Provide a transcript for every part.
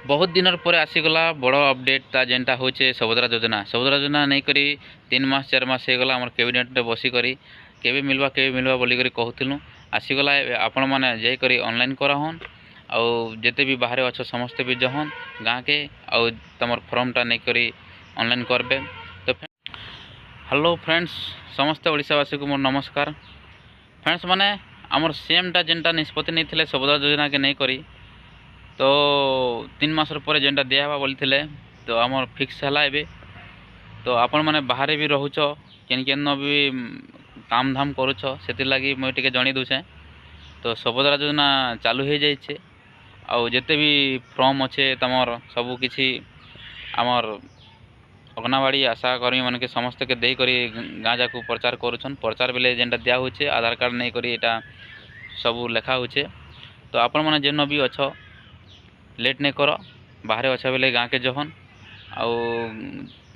बहुत दिन पर आसीगला बड़ अपडेटा जेनटा हूँ सबुद्रा योजना नहीं करी 3 मास 4 मास हो गला कैबिनेट बसिक केवे मिलवा बोलिक कहूँ आसीगला आपण मैंने जाकर ऑनलाइन कराहन आउ जिते भी बाहर अच्छ समस्ते भी जहन गाँ के आउ तुम फॉर्मटा नहीं करी ऑनलाइन करबे। तो हेलो फ्रेंड्स समस्ते ओडिशावासी को मोर नमस्कार। फ्रेंड्स माने आमर सीएमटा जेनटा निष्पत्ति नहीं थे सबुद्रा योजना के नहीं करी तो 3 मास पर जेनटा दिहवा बोली तो आमर फिक्स है एबे। तो आपण मैंने बाहर भी रोच केन भी काम धाम करुच से लगी मुझे टे जन दूचे। तो सबुद्रा योजना चालू हो जाइए आउ जिते भी फॉर्म अच्छे तमर सबू किसी आमर अंगनवाड़ी आशा कर्मी मान के समस्त के देकर गाँ जाक प्रचार करुछन। प्रचार बेले जेनटा दिया होचे आधार कार्ड नहीं करी एटा सब लेखा होचे। तो आपण मैंने जेन भी अच्छ लेट नहीं कर बाहर अच्छे बेले गाँ के जहन आउ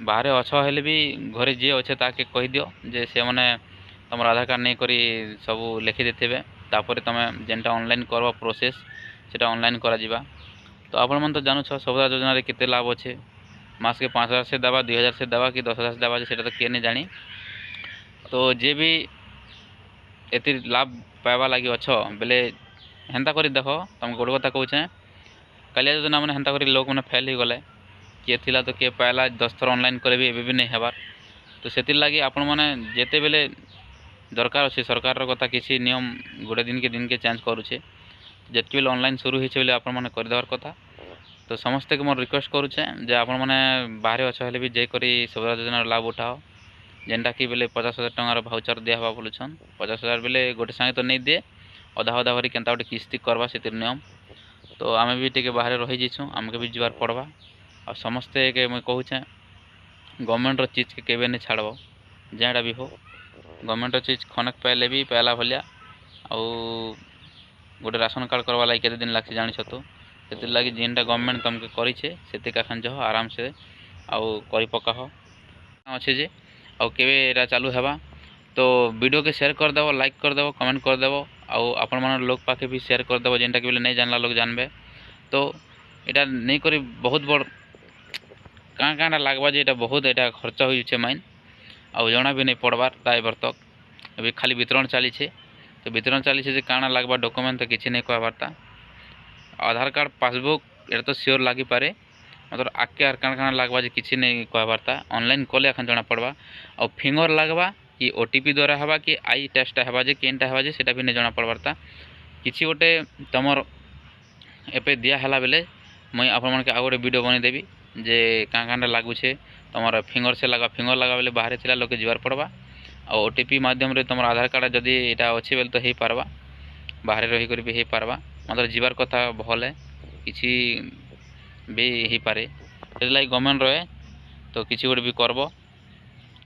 बाहर अच्छ हेले भी घरे जी अच्छे ताके कही दियो जे से मैंने तुम आधार कार्ड नहीं करी सब लिखि देते तापर तुम जेनटा ऑनलाइन करवा प्रोसेस से ऑनलाइन करा जिबा। तो आपण मन तो जानूछ सबुद्रा योजना केते लाभ अच्छे मास के 5,000 से दवा 2,000 से दवा कि 10,000 से दवा से तो किए नहीं जानी। तो जे भी एति लाभ पाइबा लगी अच्छ बेले हेन्ता कर देख तुम गोटे कथा कहे कालिया योजना मैंने हेन्ता कर लोक मैंने फेल हो गले किए थिला तो किए पाइला 10 थर ऑनलाइन करे भी नहीं हेबार। तो से लगी आपण मैंने जेते बेले दरकार अच्छे सरकार कथा किसी नियम गोटे दिन के चेंज करुचे जितके बेले ऑनलाइन शुरू होइछे बेले आपण मैंने कर देवार कथा। तो समस्ते को मोर रिक्वेस्ट करुचे जे आपण मैंने बाहर अच्छे हेले भी जाकरी सबुद्रा योजना लाभ उठाओ जेनटा कि बेले 50,000 टंकार भाउचर दिया हवा बोलुछन 50,000 बेले गोटे संगे तो नहीं दिए अधा अधा करी केनता गोटे किस्ती करवा से नियम। तो आमे भी टिके बाहर रही जाइछुँ आमके भी जीवार पड़वा आ समस्ते के मुझे कहूचे गवर्नमेंट चीज के केवे नहीं छाड़ब जेटा भी हो गवर्नमेंट चीज खनक पाइले भी पाइला भलिया आउ गोटे राशन कार्ड करवा लगे केते दिन लागसे जानिछ। तो से लगी जेनटा गवर्नमेंट तुमके करें से खान जह आराम से आउ करी पकाह अच्छे जे आउ केवे चालू हेबा। तो वीडियो के शेयर करदेव लाइक करदेव कमेंट करदेव आउ आपण मन लोक पाखे भी शेयर करदेव जेनटा कि नहीं जानला लोग जानबे। तो यहाँ नहीं करी बहुत बड़ काँ काँटा लगवा जे बहुत यहाँ खर्च हो माइन आउ जना भी नहीं पड़बार ताइबर तक अभी खाली वितरण चली। तो वितरण चली काଣା लगवा डॉक्यूमेंट तो किसी नहीं कहबार्ता आधार कार्ड पासबुक ये तो सियोर लगी पारे मतलब आगे आर काଣା लगवा जे किसी नहीं कहबार्ता ऑनलाइन कले एखन जना पड़वा और फिंगर लगवा कि ओटीपी द्वारा हवा कि आई टेस्ट हवा जे केनटा हवा जे सेटा भी नहीं जना पड़बार्ता किसी गोटे तुमर एपे दिया हला बेले मुई आपण मन के आ गोटे वीडियो बनी देबी जे काँ लगुचे तुम फिंगर से लगा फिंगर लगा बेले बाहर थिला लोक जीवार पड़वा और ओटीपी माध्यम रे तुम आधार कार्ड जदि यहाँ अच्छे बेले तो हो पारबा बाहर रही कर भी हो पारबा मतलब जीवार कथा भल है किसी भी हो पारे से गवर्नमेंट रहे तो किसी गोटे भी करब।